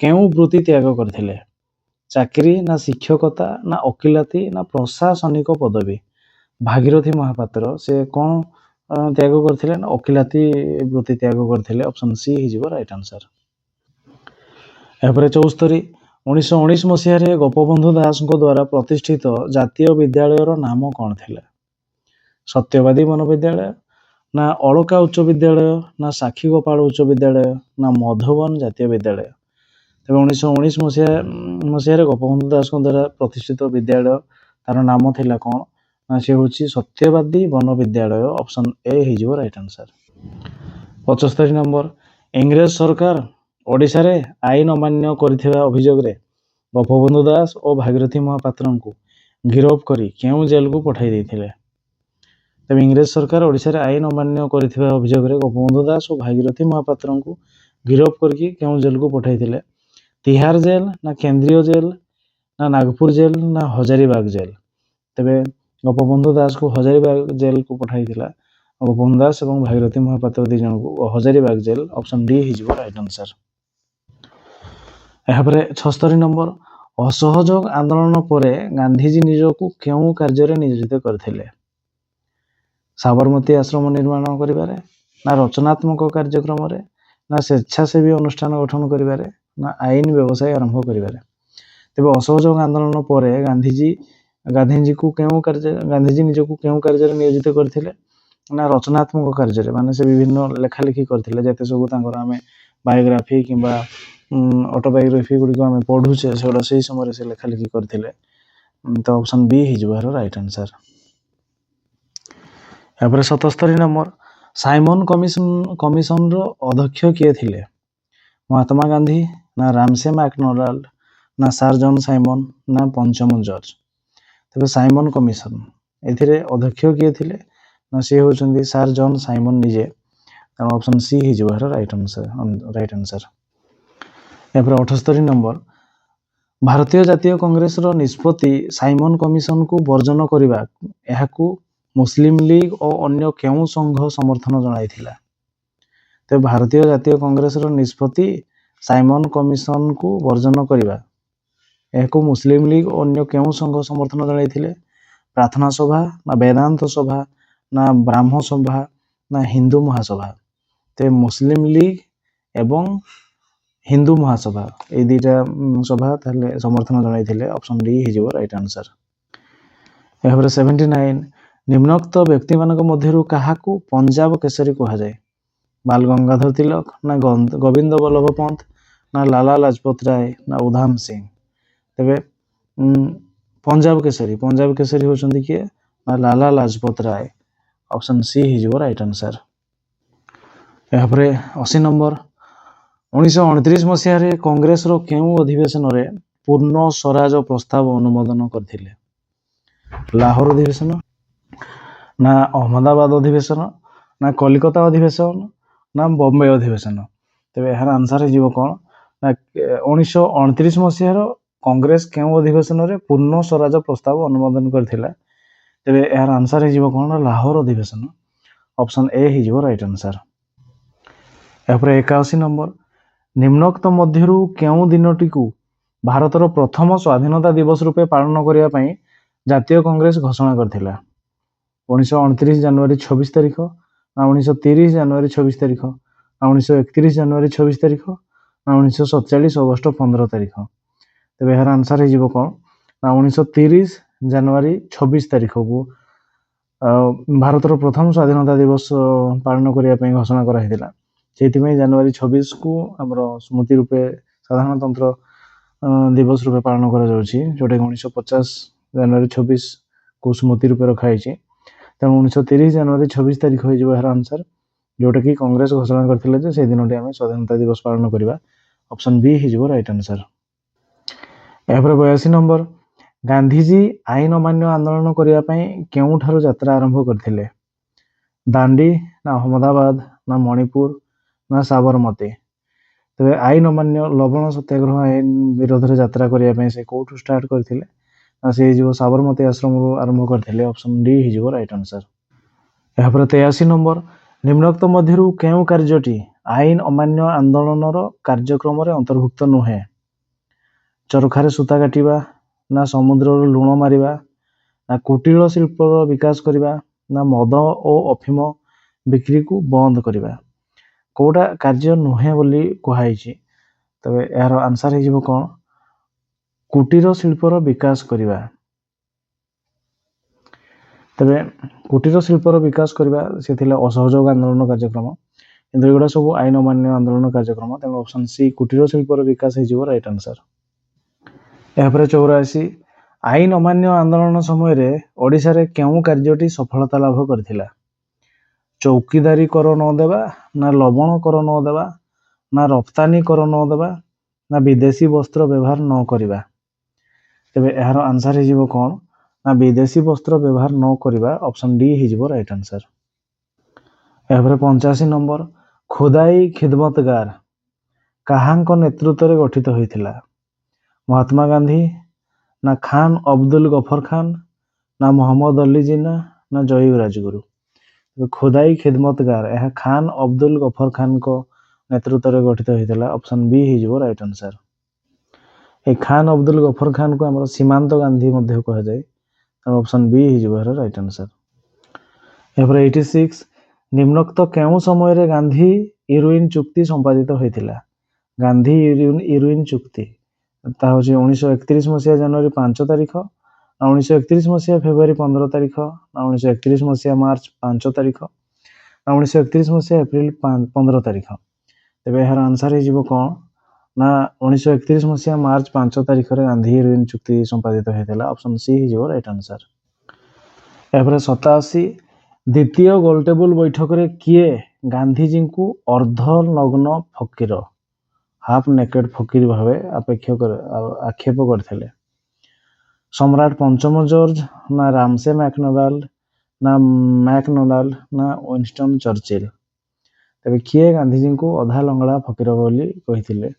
କେଉଁ ବୃତ୍ତି ତ୍ୟାଗ କରିଥିଲେ? ଚାକିରି, ନା ଶିକ୍ଷକତା, ନା ଓକିଲାତି, ନା ପ୍ରଶାସନିକ ପଦବୀ। ଭାଗୀରଥୀ ମହାପାତ୍ର ସେ କ'ଣ ତ୍ୟାଗ କରିଥିଲେ? ନା ଓକିଲାତି ବୃତ୍ତି ତ୍ୟାଗ କରିଥିଲେ। ଅପସନ ସି ହେଇଯିବ ରାଇଟ ଆନ୍ସର। ଏହାପରେ 74 1919 ମସିହାରେ ଗୋପବନ୍ଧୁ ଦାସଙ୍କ ଦ୍ୱାରା ପ୍ରତିଷ୍ଠିତ ଜାତୀୟ ବିଦ୍ୟାଳୟର ନାମ କ'ଣ ଥିଲା? ସତ୍ୟବାଦୀ ବନବିଦ୍ୟାଳୟ, ନା ଅଳକା ଉଚ୍ଚ ବିଦ୍ୟାଳୟ, ନା ସାକ୍ଷୀଗୋପାଳ ଉଚ୍ଚ ବିଦ୍ୟାଳୟ, ନା ମଧୁବନ ଜାତୀୟ ବିଦ୍ୟାଳୟ। ତେବେ 1919 ମସିହାରେ ଗୋପବନ୍ଧୁ ଦାସଙ୍କ ଦ୍ୱାରା ପ୍ରତିଷ୍ଠିତ ବିଦ୍ୟାଳୟ ତାର ନାମ ଥିଲା କ'ଣ? ନା ସେ ହେଉଛି ସତ୍ୟବାଦୀ ବନବିଦ୍ୟାଳୟ। ଅପସନ ଏ ହେଇଯିବ ରାଇଟ ଆନ୍ସର। 75 ନମ୍ବର ଇଂରେଜ ସରକାର ଓଡ଼ିଶାରେ ଆଇନ ଅମାନ୍ୟ କରିଥିବା ଅଭିଯୋଗରେ ଗୋପବନ୍ଧୁ ଦାସ ଓ ଭାଗୀରଥୀ ମହାପାତ୍ରଙ୍କୁ ଗିରଫ କରି କେଉଁ ଜେଲକୁ ପଠାଇ ଦେଇଥିଲେ? ତେବେ ଇଂରେଜ ସରକାର ଓଡ଼ିଶାରେ ଆଇନ ଅମାନ୍ୟ କରିଥିବା ଅଭିଯୋଗରେ ଗୋପବନ୍ଧୁ ଦାସ ଓ ଭାଗୀରଥୀ ମହାପାତ୍ରଙ୍କୁ ଗିରଫ କରିକି କେଉଁ ଜେଲକୁ ପଠାଇଥିଲେ? ତିହାର ଜେଲ, ନା କେନ୍ଦ୍ରୀୟ ଜେଲ, ନା ନାଗପୁର ଜେଲ, ନା ହଜାରୀବାଗ ଜେଲ? ତେବେ ଗୋପବନ୍ଧୁ ଦାସକୁ ହଜାରୀବାଗ ଜେଲକୁ ପଠାଇଥିଲା। ଗୋପବନ୍ଧୁ ଦାସ ଏବଂ ଭାଗୀରଥୀ ମହାପାତ୍ର 2 ଜଣଙ୍କୁ ହଜାରୀବାଗ ଜେଲ। ଅପସନ ଡି ହେଇଯିବ ରାଇଟ୍ ଆନ୍ସର। ଏହାପରେ 76 ନମ୍ବର, ଅସହଯୋଗ ଆନ୍ଦୋଳନ ପରେ ଗାନ୍ଧୀଜୀ ନିଜକୁ କେଉଁ କାର୍ଯ୍ୟରେ ନିୟୋଜିତ କରିଥିଲେ? ସାବରମତୀ ଆଶ୍ରମ ନିର୍ମାଣ କରିବାରେ, ନା ରଚନାତ୍ମକ କାର୍ଯ୍ୟକ୍ରମରେ, ନା ସ୍ୱେଚ୍ଛାସେବୀ ଅନୁଷ୍ଠାନ ଗଠନ କରିବାରେ, ନା ଆଇନ ବ୍ୟବସାୟ ଆରମ୍ଭ କରିବାରେ? ତେବେ ଅସହଯୋଗ ଆନ୍ଦୋଳନ ପରେ ଗାନ୍ଧୀଜୀ ନିଜକୁ କେଉଁ କାର୍ଯ୍ୟରେ ନିୟୋଜିତ କରିଥିଲେ? ନା ରଚନାତ୍ମକ କାର୍ଯ୍ୟରେ, ମାନେ ସେ ବିଭିନ୍ନ ଲେଖାଲେଖି କରିଥିଲେ। ଯେତେ ସବୁ ତାଙ୍କର ଆମେ ବାୟୋଗ୍ରାଫି କିମ୍ବା ଅଟୋବାୟୋଗ୍ରାଫି ଗୁଡ଼ିକ ଆମେ ପଢୁଛେ, ସେଗୁଡ଼ା ସେଇ ସମୟରେ ସେ ଲେଖାଲେଖି କରିଥିଲେ। ତ ଅପସନ ବି ହେଇଯିବ ଏହାର ରାଇଟ୍ ଆନ୍ସର। ଏହାପରେ 77 ନମ୍ବର, ସାଇମନ କମିଶନର ଅଧ୍ୟକ୍ଷ କିଏ ଥିଲେ? ମହାତ୍ମା ଗାନ୍ଧୀ, ନା ରାମସେ ମ୍ୟାକଡୋନାଲ୍ଡ, ନା ସାର୍ ଜନ୍ ସାଇମନ, ନା ପଞ୍ଚମ ଜର୍ଜ? ତେବେ ସାଇମନ କମିଶନ ଏଥିରେ ଅଧ୍ୟକ୍ଷ କିଏ ଥିଲେ? ନା ସେ ହେଉଛନ୍ତି ସାର୍ ଜନ୍ ସାଇମନ ନିଜେ। ତେଣୁ ଅପସନ ସି ହେଇଯିବ ଏହାର ରାଇଟ୍ ଆନ୍ସର। ଏହାପରେ 78 ନମ୍ବର, ଭାରତୀୟ ଜାତୀୟ କଂଗ୍ରେସର ନିଷ୍ପତ୍ତି ସାଇମନ କମିଶନକୁ ବର୍ଜନ କରିବା, ଏହାକୁ ମୁସଲିମ ଲିଗ ଓ ଅନ୍ୟ କେଉଁ ସଂଘ ସମର୍ଥନ ଜଣାଇଥିଲା? ତେବେ ଭାରତୀୟ ଜାତୀୟ କଂଗ୍ରେସର ନିଷ୍ପତ୍ତି ସାଇମନ କମିଶନକୁ ବର୍ଜନ କରିବା, ଏହାକୁ ମୁସଲିମ ଲିଗ ଓ ଅନ୍ୟ କେଉଁ ସଂଘ ସମର୍ଥନ ଜଣାଇଥିଲେ? ପ୍ରାର୍ଥନା ସଭା, ନା ବେଦାନ୍ତ ସଭା, ନା ବ୍ରାହ୍ମ ସଭା, ନା ହିନ୍ଦୁ ମହାସଭା? ତେବେ ମୁସଲିମ ଲିଗ ଏବଂ ହିନ୍ଦୁ ମହାସଭା ଏଇ ଦୁଇଟା ସଭା ତାହେଲେ ସମର୍ଥନ ଜଣାଇଥିଲେ। ଅପସନ ଡି ହେଇଯିବ ରାଇଟ୍ ଆନ୍ସର। ଏହାପରେ 79, ନିମ୍ନୋକ୍ତ ବ୍ୟକ୍ତିମାନଙ୍କ ମଧ୍ୟରୁ କାହାକୁ ପଞ୍ଜାବ କେଶରୀ କୁହାଯାଏ? ବାଲ ଗଙ୍ଗାଧର ତିଲକ, ନା ଗୋବିନ୍ଦ ବଲ୍ଲଭ ପନ୍ତ, ନା ଲାଲା ଲାଜପତ ରାୟ, ନା ଉଧାମ ସିଂ? ତେବେ ପଞ୍ଜାବ କେଶରୀ ହେଉଛନ୍ତି କିଏ? ନା ଲାଲା ଲାଜପତ ରାୟ। ଅପସନ ସି ହେଇଯିବ ରାଇଟ୍ ଆନ୍ସର। ଏହାପରେ 80 ନମ୍ବର, 1929 ମସିହାରେ କଂଗ୍ରେସର କେଉଁ ଅଧିବେଶନରେ ପୂର୍ଣ୍ଣ ସ୍ୱରାଜ ପ୍ରସ୍ତାବ ଅନୁମୋଦନ କରିଥିଲେ? ଲାହୋର ଅଧିବେଶନ, ନା ଅହମ୍ମଦାବାଦ ଅଧିବେଶନ, ନା କଲିକତା ଅଧିବେଶନ, ନା ବମ୍ବେ ଅଧିବେଶନ? ତେବେ ଏହାର ଆନ୍ସର ହେଇଯିବ କ'ଣ? ନା 1929 ମସିହାର କଂଗ୍ରେସ କେଉଁ ଅଧିବେଶନରେ ପୂର୍ଣ୍ଣ ସ୍ୱରାଜ ପ୍ରସ୍ତାବ ଅନୁମୋଦନ କରିଥିଲା? ତେବେ ଏହାର ଆନ୍ସର ହେଇଯିବ କ'ଣ? ନା ଲାହୋର ଅଧିବେଶନ। ଅପସନ ଏ ହେଇଯିବ ରାଇଟ୍ ଆନ୍ସର। ଏହାପରେ 81 ନମ୍ବର, ନିମ୍ନୋକ୍ତ ମଧ୍ୟରୁ କେଉଁ ଦିନଟିକୁ ଭାରତର ପ୍ରଥମ ସ୍ୱାଧୀନତା ଦିବସ ରୂପେ ପାଳନ କରିବା ପାଇଁ ଜାତୀୟ କଂଗ୍ରେସ ଘୋଷଣା କରିଥିଲା? 1929 ଜାନୁଆରୀ 26 ତାରିଖ, ନା 1930 ଜାନୁଆରୀ 26 ତାରିଖ, ନା 1931 ଜାନୁଆରୀ 26 ତାରିଖ, ନା 1947 ଅଗଷ୍ଟ 15 ତାରିଖ? ତେବେ ଏହାର ଆନ୍ସର ହେଇଯିବ କ'ଣ? ନା 1930 ଜାନୁଆରୀ 26 ତାରିଖକୁ ଭାରତର ପ୍ରଥମ ସ୍ୱାଧୀନତା ଦିବସ ପାଳନ କରିବା ପାଇଁ ଘୋଷଣା କରାଯାଇଥିଲା। ସେଇଥିପାଇଁ ଜାନୁଆରୀ 26କୁ ଆମର ସ୍ମୃତି ରୂପେ ସାଧାରଣତନ୍ତ୍ର ଦିବସ ରୂପେ ପାଳନ କରାଯାଉଛି, ଯେଉଁଟାକି 1950 ଜାନୁଆରୀ 26କୁ ସ୍ମୃତି ରୂପେ ରଖାଯାଇଛି। ତେଣୁ 1930 ଜାନୁଆରୀ 26 ତାରିଖ ହେଇଯିବ ଏହାର ଆନ୍ସର, ଯେଉଁଟାକି କଂଗ୍ରେସ ଘୋଷଣା କରିଥିଲେ ଯେ ସେଇ ଦିନଟି ଆମେ ସ୍ୱାଧୀନତା ଦିବସ ପାଳନ କରିବା। ଅପସନ ବି ହେଇଯିବ ରାଇଟ୍ ଆନ୍ସର। ଏହାପରେ 82 ନମ୍ବର, ଗାନ୍ଧୀଜୀ ଆଇନ ଅମାନ୍ୟ ଆନ୍ଦୋଳନ କରିବା ପାଇଁ କେଉଁଠାରୁ ଯାତ୍ରା ଆରମ୍ଭ କରିଥିଲେ? ଦାଣ୍ଡି, ନା ଅହମ୍ମଦାବାଦ, ନା ମଣିପୁର, ନା ସାବରମତୀ? ତେବେ ଆଇନ ଅମାନ୍ୟ ଲବଣ ସତ୍ୟାଗ୍ରହ ଆଇନ ବିରୋଧରେ ଯାତ୍ରା କରିବା ପାଇଁ ସେ କୋଉଠୁ ଷ୍ଟାର୍ଟ କରିଥିଲେ? ନା ସେ ହେଇଯିବ ସାବରମତୀ ଆଶ୍ରମରୁ ଆରମ୍ଭ କରିଥିଲେ। ଅପସନ ଡି ହେଇଯିବ ରାଇଟ୍ ଆନ୍ସର। ଏହାପରେ 83 ନମ୍ବର, ନିମ୍ନୋକ୍ତ ମଧ୍ୟରୁ କେଉଁ କାର୍ଯ୍ୟଟି ଆଇନ ଅମାନ୍ୟ ଆନ୍ଦୋଳନର କାର୍ଯ୍ୟକ୍ରମରେ ଅନ୍ତର୍ଭୁକ୍ତ ନୁହେଁ? ଚରଖାରେ ସୂତା କାଟିବା, ନା ସମୁଦ୍ରର ଲୁଣ ମାରିବା, ନା କୁଟୀର ଶିଳ୍ପର ବିକାଶ କରିବା, ନା ମଦ ଓ ଅଫିମ ବିକ୍ରିକୁ ବନ୍ଦ କରିବା? କୋଉଟା କାର୍ଯ୍ୟ ନୁହେଁ ବୋଲି କୁହାଯାଇଛି? ତେବେ ଏହାର ଆନ୍ସର ହେଇଯିବ କ'ଣ? କୁଟୀର ଶିଳ୍ପର ବିକାଶ କରିବା। ତେବେ କୁଟୀର ଶିଳ୍ପର ବିକାଶ କରିବା ସେ ଥିଲା ଅସହଯୋଗ ଆନ୍ଦୋଳନ କାର୍ଯ୍ୟକ୍ରମ, କିନ୍ତୁ ଏଗୁଡ଼ା ସବୁ ଆଇନ ଅମାନ୍ୟ ଆନ୍ଦୋଳନ କାର୍ଯ୍ୟକ୍ରମ। ତେଣୁ ଅପସନ ସି କୁଟୀର ଶିଳ୍ପର ବିକାଶ ହେଇଯିବ ରାଇଟ୍ ଆନ୍ସର। ଏହାପରେ 84, ଆଇନ ଅମାନ୍ୟ ଆନ୍ଦୋଳନ ସମୟରେ ଓଡ଼ିଶାରେ କେଉଁ କାର୍ଯ୍ୟଟି ସଫଳତା ଲାଭ କରିଥିଲା? ଚୌକିଦାରୀ କର ନ ଦେବା, ନା ଲବଣ କର ନ ଦେବା, ନା ରପ୍ତାନି କର ନ ଦେବା, ନା ବିଦେଶୀ ବସ୍ତ୍ର ବ୍ୟବହାର ନ କରିବା? ତେବେ ଏହାର ଆନ୍ସର ହେଇଯିବ କ'ଣ? ନା ବିଦେଶୀ ବସ୍ତ୍ର ବ୍ୟବହାର ନ କରିବା ଅପସନ୍ ଡି ହେଇଯିବ ରାଇଟ୍ ଆନ୍ସର। ଏହାପରେ 85 ନମ୍ବର ଖୋଦାଇ ଖିଦମତଗାର କାହାଙ୍କ ନେତୃତ୍ୱରେ ଗଠିତ ହୋଇଥିଲା? ମହାତ୍ମା ଗାନ୍ଧୀ, ନା ଖାନ୍ ଅବଦୁଲ ଗଫର ଖାନ୍, ନା ମୋହମ୍ମଦ ଅଲି ଜିନା, ନା ଜୟୀ ରାଜଗୁରୁ? ଖୋଦାଇ ଖିଦମତଗାର ଏହା ଖାନ୍ ଅବଦୁଲ ଗଫର ଖାନଙ୍କ ନେତୃତ୍ୱରେ ଗଠିତ ହୋଇଥିଲା। ଅପସନ୍ ବି ହେଇଯିବ ରାଇଟ୍ ଆନ୍ସର। এই ଖାନ୍ ଅବଦୁଲ ଗଫର ଖାନକୁ ଆମର ସୀମାନ୍ତ ଗାନ୍ଧୀ ମଧ୍ୟ କୁହାଯାଏ। ତେଣୁ ଅପସନ୍ ବି ହେଇଯିବ ଏହାର ରାଇଟ୍ ଆନ୍ସର। ଏହାପରେ 86 ନିମ୍ନୋକ୍ତ କେଉଁ ସମୟରେ ଗାନ୍ଧୀ ଇରୱିନ୍ ଚୁକ୍ତି ସମ୍ପାଦିତ ହୋଇଥିଲା? ଗାନ୍ଧୀ ଇରୱିନ୍ ଚୁକ୍ତି ତାହା ହେଉଛି 1931 ମସିହା ଜାନୁଆରୀ 5 ତାରିଖ, ନା 1931 ମସିହା ଫେବୃଆରୀ 15 ତାରିଖ, ନା 1931 ମସିହା ମାର୍ଚ୍ଚ 5 ତାରିଖ, ନା 1931 ମସିହା ଏପ୍ରିଲ 15 ତାରିଖ? ତେବେ ଏହାର ଆନ୍ସର ହେଇଯିବ କ'ଣ? ନା 1931 ମସିହା ମାର୍ଚ୍ଚ 5 ତାରିଖରେ ଗାନ୍ଧୀ ଇରୱିନ୍ ଚୁକ୍ତି ସମ୍ପାଦିତ ହୋଇଥିଲା। ଅପସନ୍ ସି ହେଇଯିବ ରାଇଟ୍ ଆନ୍ସର। ଏହାପରେ 87 ଦ୍ୱିତୀୟ ଗୋଲଟେବୁଲ ବୈଠକରେ କିଏ ଗାନ୍ଧୀଜୀଙ୍କୁ ଅର୍ଦ୍ଧନଗ୍ନ ଫକୀର ହାଫ୍ ନେକେଡ୍ ଫକୀର ଭାବେ ଆକ୍ଷେପ କରିଥିଲେ? ସମ୍ରାଟ ପଞ୍ଚମ ଜର୍ଜ, ନା ରାମସେ ମ୍ୟାକଡୋନାଲ୍ଡ, ନା ୱିନଷ୍ଟନ୍ ଚର୍ଚ୍ଚିଲ୍? ତେବେ କିଏ ଗାନ୍ଧୀଜୀଙ୍କୁ ଅଧା ଲଙ୍ଗଳା ଫକୀର ବୋଲି କହିଥିଲେ?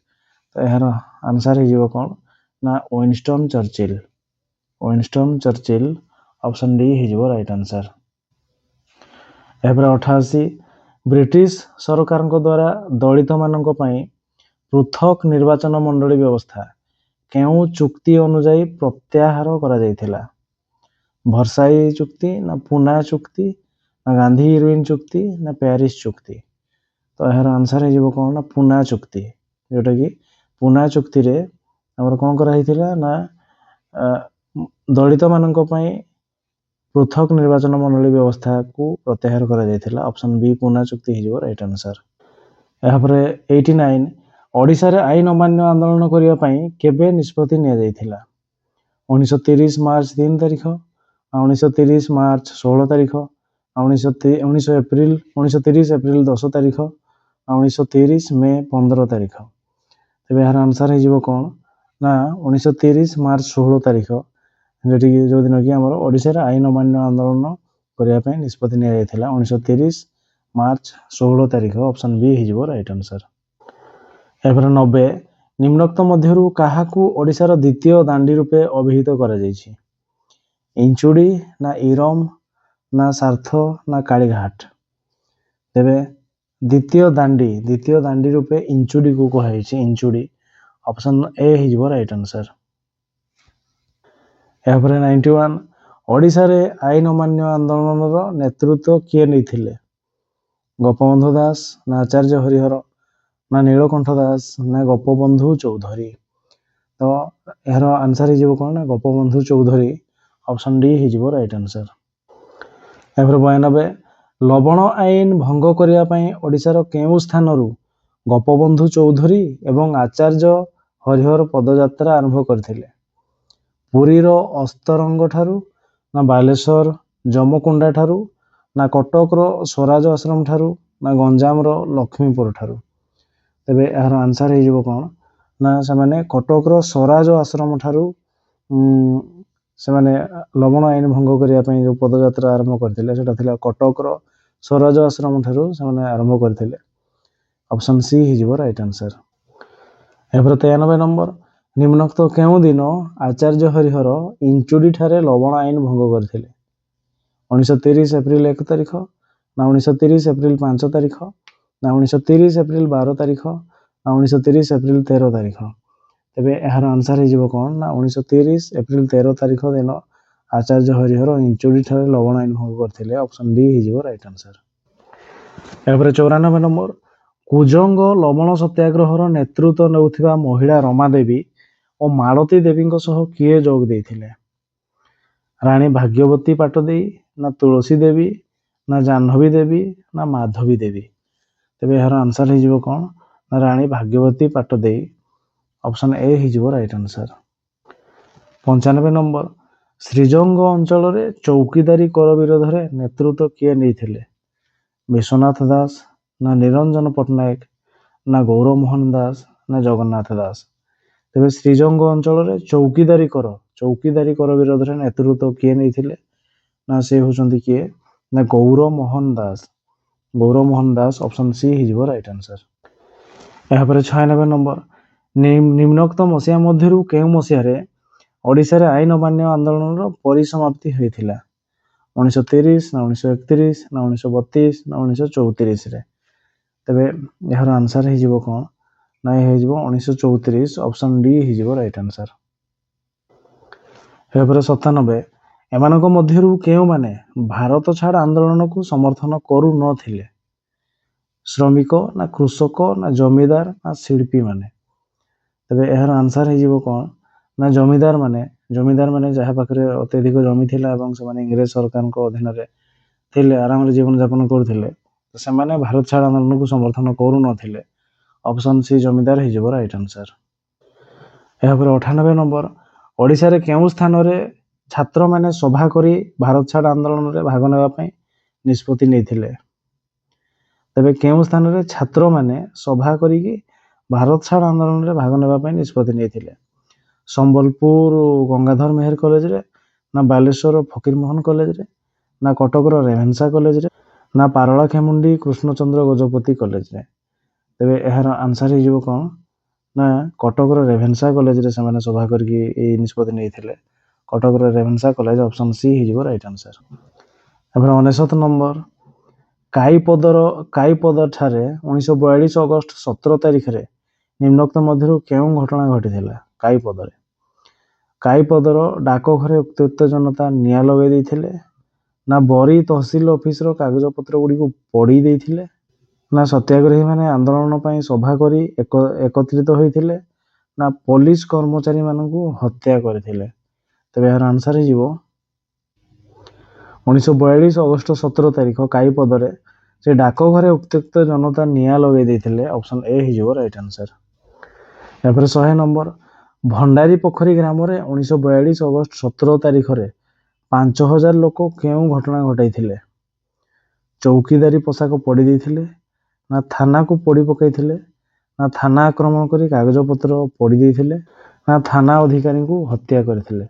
ତ ଏହାର ଆନ୍ସର ହେଇଯିବ କ'ଣ? ନା ୱିନଷ୍ଟନ୍ ଚର୍ଚ୍ଚିଲ୍। ୱିନଷ୍ଟନ୍ ଚର୍ଚ୍ଚିଲ୍ ଅପସନ୍ ଡି ହେଇଯିବ ରାଇଟ୍ ଆନ୍ସର। ଏହାପରେ 88 ବ୍ରିଟିଶ ସରକାରଙ୍କ ଦ୍ୱାରା ଦଳିତମାନଙ୍କ ପାଇଁ ପୃଥକ ନିର୍ବାଚନ ମଣ୍ଡଳୀ ବ୍ୟବସ୍ଥା କେଉଁ ଚୁକ୍ତି ଅନୁଯାୟୀ ପ୍ରତ୍ୟାହାର କରାଯାଇଥିଲା? ଭର୍ସାଇ ଚୁକ୍ତି, ନା ପୁନା ଚୁକ୍ତି, ନା ଗାନ୍ଧୀ ଇରୱିନ୍ ଚୁକ୍ତି, ନା ପ୍ୟାରିସ ଚୁକ୍ତି? ତ ଏହାର ଆନ୍ସର ହେଇଯିବ କ'ଣ? ନା ପୁନା ଚୁକ୍ତି। ଯେଉଁଟାକି ପୁନା ଚୁକ୍ତିରେ ଆମର କ'ଣ କରାହେଇଥିଲା? ନା ଦଳିତମାନଙ୍କ ପାଇଁ ପୃଥକ ନିର୍ବାଚନ ମଣ୍ଡଳୀ ବ୍ୟବସ୍ଥାକୁ ପ୍ରତ୍ୟାହାର କରାଯାଇଥିଲା। ଅପସନ୍ ବି ପୁନା ଚୁକ୍ତି ହେଇଯିବ ରାଇଟ୍ ଆନ୍ସର। ଏହାପରେ 89 ଓଡ଼ିଶାରେ ଆଇନ ଅମାନ୍ୟ ଆନ୍ଦୋଳନ କରିବା ପାଇଁ କେବେ ନିଷ୍ପତ୍ତି ନିଆଯାଇଥିଲା? 1930 ମାର୍ଚ୍ଚ 3 ତାରିଖ, 1930 ମାର୍ଚ୍ଚ 16 ତାରିଖ, 1930 ଏପ୍ରିଲ 10 ତାରିଖ, 1930 ମେ 15 ତାରିଖ? ତେବେ ଏହାର ଆନ୍ସର ହେଇଯିବ କ'ଣ? ନା 1930 ମାର୍ଚ୍ଚ 16 ତାରିଖ, ଯେଉଁଦିନ କି ଆମର ଓଡ଼ିଶାରେ ଆଇନ ଅମାନ୍ୟ ଆନ୍ଦୋଳନ କରିବା ପାଇଁ ନିଷ୍ପତ୍ତି ନିଆଯାଇଥିଲା। 1930 ମାର୍ଚ୍ଚ 16 ତାରିଖ ଅପସନ୍ ବି ହେଇଯିବ ରାଇଟ୍ ଆନ୍ସର। ଏହାପରେ 90 ନିମ୍ନୋକ୍ତ ମଧ୍ୟରୁ କାହାକୁ ଓଡ଼ିଶାର ଦ୍ୱିତୀୟ ଦାଣ୍ଡି ରୂପେ ଅଭିହିତ କରାଯାଇଛି? ଇଞ୍ଚୁଡ଼ି, ନା ଇରମ, ନା ସାର୍ଥ, ନା କାଳିଘାଟ? ତେବେ ଦ୍ୱିତୀୟ ଦାଣ୍ଡି ରୂପେ ଇଞ୍ଚୁଡ଼ିକୁ କୁହାଯାଇଛି। ଇଞ୍ଚୁଡ଼ି ଅପସନ୍ ଏ ହେଇଯିବ ରାଇଟ୍ ଆନ୍ସର। ଏହାପରେ 91 ଓଡ଼ିଶାରେ ଆଇନ ଅମାନ୍ୟ ଆନ୍ଦୋଳନର ନେତୃତ୍ୱ କିଏ ନେଇଥିଲେ? ଗୋପବନ୍ଧୁ ଦାସ, ନା ଆଚାର୍ଯ୍ୟ ହରିହର, ନା ନୀଳକଣ୍ଠ ଦାସ, ନା ଗୋପବନ୍ଧୁ ଚୌଧୁରୀ? ତ ଏହାର ଆନ୍ସର ହେଇଯିବ କ'ଣ? ନା ଗୋପବନ୍ଧୁ ଚୌଧୁରୀ। ଅପସନ୍ ଡି ହେଇଯିବ ରାଇଟ୍ ଆନ୍ସର। ଏହାପରେ 92 ଲବଣ ଆଇନ ଭଙ୍ଗ କରିବା ପାଇଁ ଓଡ଼ିଶାର କେଉଁ ସ୍ଥାନରୁ ଗୋପବନ୍ଧୁ ଚୌଧୁରୀ ଏବଂ ଆଚାର୍ଯ୍ୟ ହରିହର ପଦଯାତ୍ରା ଆରମ୍ଭ କରିଥିଲେ? ପୁରୀର ଅସ୍ତରଙ୍ଗ ଠାରୁ, ନା ବାଲେଶ୍ୱର ଜମକୁଣ୍ଡା ଠାରୁ, ନା କଟକର ସ୍ୱରାଜ ଆଶ୍ରମ ଠାରୁ, ନା ଗଞ୍ଜାମର ଲକ୍ଷ୍ମୀପୁର ଠାରୁ? ତେବେ ଏହାର ଆନ୍ସର ହେଇଯିବ କ'ଣ? ନା ସେମାନେ କଟକର ସ୍ୱରାଜ ଆଶ୍ରମ ଠାରୁ ସେମାନେ ଲବଣ ଆଇନ ଭଙ୍ଗ କରିବା ପାଇଁ ଯେଉଁ ପଦଯାତ୍ରା ଆରମ୍ଭ କରିଥିଲେ ସେଟା ଥିଲା କଟକର ସ୍ୱରାଜ ଆଶ୍ରମ ଠାରୁ ସେମାନେ ଆରମ୍ଭ କରିଥିଲେ। ଅପସନ୍ ସି ହେଇଯିବ ରାଇଟ୍ ଆନ୍ସର। ଏହାପରେ 93 ନମ୍ବର ନିମ୍ନୋକ୍ତ କେଉଁ ଦିନ ଆଚାର୍ଯ୍ୟ ହରିହର ଇଞ୍ଚୁଡ଼ି ଠାରେ ଲବଣ ଆଇନ ଭଙ୍ଗ କରିଥିଲେ? 1930 ଏପ୍ରିଲ 1 ତାରିଖ, ନା 1930 ଏପ୍ରିଲ 5 ତାରିଖ, ନା 1930 ଏପ୍ରିଲ 12 ତାରିଖ, ନା 1930 ଏପ୍ରିଲ 13 ତାରିଖ? ତେବେ ଏହାର ଆନ୍ସର ହେଇଯିବ କ'ଣ? ନା 1930 ଏପ୍ରିଲ 13 ତାରିଖ ଦିନ ଆଚାର୍ଯ୍ୟ ହରିହର ଇଞ୍ଚୁଡ଼ି ଠାରେ ଲବଣ ଆଇନ ଭଙ୍ଗ କରିଥିଲେ। ଅପସନ୍ ଡି ହେଇଯିବ ରାଇଟ୍ ଆନ୍ସର। ଏହାପରେ 94 ନମ୍ବର କୁଜଙ୍ଗ ଲବଣ ସତ୍ୟାଗ୍ରହର ନେତୃତ୍ୱ ନେଉଥିବା ମହିଳା ରମା ଦେବୀ ଓ ମାଳତୀ ଦେବୀଙ୍କ ସହ କିଏ ଯୋଗ ଦେଇଥିଲେ? ରାଣୀ ଭାଗ୍ୟବତୀ ପାଟଦେଇ, ନା ତୁଳସୀ ଦେବୀ, ନା ଜାହ୍ନବୀ ଦେବୀ, ନା ମାଧବୀ ଦେବୀ? ତେବେ ଏହାର ଆନ୍ସର ହେଇଯିବ କ'ଣ? ନା ରାଣୀ ଭାଗ୍ୟବତୀ ପାଟଦେଇ। ଅପସନ୍ ଏ ହେଇଯିବ ରାଇଟ୍ ଆନ୍ସର। 95 ନମ୍ବର ଶ୍ରୀଜଙ୍ଗ ଅଞ୍ଚଳରେ ଚୌକିଦାରୀ କର ବିରୋଧରେ ନେତୃତ୍ୱ କିଏ ନେଇଥିଲେ? ବିଶ୍ୱନାଥ ଦାସ, ନା ନିରଞ୍ଜନ ପଟ୍ଟନାୟକ, ନା ଗୌରମୋହନ ଦାସ, ନା ଜଗନ୍ନାଥ ଦାସ? ତେବେ ଶ୍ରୀଜଙ୍ଗ ଅଞ୍ଚଳରେ ଚୌକିଦାରୀ କର ଚୌକିଦାରୀ କର ବିରୋଧରେ ନେତୃତ୍ୱ କିଏ ନେଇଥିଲେ? ନା ସେ ହେଉଛନ୍ତି କିଏ? ନା ଗୌରମୋହନ ଦାସ। ଗୌରମୋହନ ଦାସ, ଅପସନ୍ ସି ହେଇଯିବ ରାଇଟ୍ ଆନ୍ସର। ଏହାପରେ 96 ନମ୍ବର, ନିମ୍ନୋକ୍ତ ମସିହା ମଧ୍ୟରୁ କେଉଁ ମସିହାରେ ଓଡ଼ିଶାରେ ଆଇନ ଅମାନ୍ୟ ଆନ୍ଦୋଳନର ପରିସମାପ୍ତି ହୋଇଥିଲା? 1930 ନା 1931 ନା 1932 ନା 1934ରେ? ତେବେ ଏହାର ଆନ୍ସର ହେଇଯିବ କ'ଣ? ନା ହେଇଯିବ 1934, ଅପସନ୍ ଡି ହେଇଯିବ ରାଇଟ୍ ଆନ୍ସର। ଏହାପରେ 97, ଏମାନଙ୍କ ମଧ୍ୟରୁ କେଉଁମାନେ ଭାରତ ଛାଡ଼ ଆନ୍ଦୋଳନକୁ ସମର୍ଥନ କରୁନଥିଲେ? ଶ୍ରମିକ ନା କୃଷକ ନା ଜମିଦାର ନା ଶିଳ୍ପୀମାନେ? ତେବେ ଏହାର ଆନ୍ସର ହେଇଯିବ କ'ଣ? ନା ଜମିଦାର ମାନେ ଯାହା ପାଖରେ ଅତ୍ୟଧିକ ଜମି ଥିଲା ଏବଂ ସେମାନେ ଇଂରେଜ ସରକାରଙ୍କ ଅଧୀନରେ ଥିଲେ, ଆରାମରେ ଜୀବନଯାପନ କରୁଥିଲେ, ତ ସେମାନେ ଭାରତ ଛାଡ଼ ଆନ୍ଦୋଳନକୁ ସମର୍ଥନ କରୁନଥିଲେ। ଅପସନ୍ ସି ଜମିଦାର ହେଇଯିବ ରାଇଟ୍ ଆନ୍ସର। ଏହାପରେ 98 ନମ୍ବର, ଓଡ଼ିଶାରେ କେଉଁ ସ୍ଥାନରେ ଛାତ୍ରମାନେ ସଭା କରି ଭାରତ ଛାଡ଼ ଆନ୍ଦୋଳନରେ ଭାଗ ନେବା ପାଇଁ ନିଷ୍ପତ୍ତି ନେଇଥିଲେ? ତେବେ କେଉଁ ସ୍ଥାନରେ ଛାତ୍ରମାନେ ସଭା କରିକି ଭାରତ ଛାଡ଼ ଆନ୍ଦୋଳନରେ ଭାଗ ନେବା ପାଇଁ ନିଷ୍ପତ୍ତି ନେଇଥିଲେ? ସମ୍ବଲପୁର ଗଙ୍ଗାଧର ମେହେର କଲେଜରେ, ନା ବାଲେଶ୍ୱର ଫକୀରମୋହନ କଲେଜରେ, ନା କଟକର ରେଭେନ୍ସା କଲେଜରେ, ନା ପାରଳାଖେମୁଣ୍ଡି କୃଷ୍ଣଚନ୍ଦ୍ର ଗଜପତି କଲେଜରେ? ତେବେ ଏହାର ଆନ୍ସର ହେଇଯିବ କ'ଣ? ନା କଟକର ରେଭେନ୍ସା କଲେଜରେ ସେମାନେ ସଭା କରିକି ଏଇ ନିଷ୍ପତ୍ତି ନେଇଥିଲେ। କଟକର ରେଭେନ୍ସା କଲେଜ, ଅପସନ୍ ସି ହେଇଯିବ ରାଇଟ୍ ଆନ୍ସର। ଏହାପରେ 99 ନମ୍ବର, କାଇପଦଠାରେ 1942 ଅଗଷ୍ଟ 17 ତାରିଖରେ ନିମ୍ନୋକ୍ତ ମଧ୍ୟରୁ କେଉଁ ଘଟଣା ଘଟିଥିଲା? କାଇପଦର ଡାକଘରେ ଉତ୍ତ୍ୟକ୍ତ ଜନତା ନିଆଁ ଲଗାଇ ଦେଇଥିଲେ, ନା ବରୀ ତହସିଲ ଅଫିସର କାଗଜପତ୍ର ଗୁଡ଼ିକୁ ପୋଡ଼ି ଦେଇଥିଲେ, ନା ସତ୍ୟାଗ୍ରହୀମାନେ ଆନ୍ଦୋଳନ ପାଇଁ ସଭା କରି ଏକତ୍ରିତ ହୋଇଥିଲେ, ନା ପୋଲିସ କର୍ମଚାରୀମାନଙ୍କୁ ହତ୍ୟା କରିଥିଲେ? ତେବେ ଏହାର ଆନ୍ସର ହେଇଯିବ 1942 ଅଗଷ୍ଟ 17 ତାରିଖ କାଇପଦରେ ସେ ଡାକଘରେ ଉତ୍ତ୍ୟକ୍ତ ଜନତା ନିଆଁ ଲଗାଇ ଦେଇଥିଲେ। ଅପସନ୍ ଏ ହେଇଯିବ ରାଇଟ୍ ଆନ୍ସର। ଏହାପରେ 100 ନମ୍ବର, ଭଣ୍ଡାରୀ ପୋଖରୀ ଗ୍ରାମରେ 1942 ଅଗଷ୍ଟ 17 ତାରିଖରେ 5000 ଲୋକ କେଉଁ ଘଟଣା ଘଟାଇଥିଲେ? ଚୌକିଦାରୀ ପୋଷାକ ପୋଡ଼ି ଦେଇଥିଲେ, ନା ଥାନାକୁ ପୋଡ଼ି ପକାଇଥିଲେ, ନା ଥାନା ଆକ୍ରମଣ କରି କାଗଜପତ୍ର ପୋଡ଼ି ଦେଇଥିଲେ, ନା ଥାନା ଅଧିକାରୀଙ୍କୁ ହତ୍ୟା କରିଥିଲେ?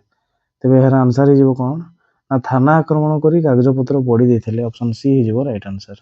ତେବେ ଏହାର ଆନ୍ସର ହେଇଯିବ କ'ଣ? ନା ଥାନା ଆକ୍ରମଣ କରି କାଗଜପତ୍ର ପୋଡ଼ି ଦେଇଥିଲେ। ଅପସନ୍ ସି ହେଇଯିବ ରାଇଟ୍ ଆନ୍ସର।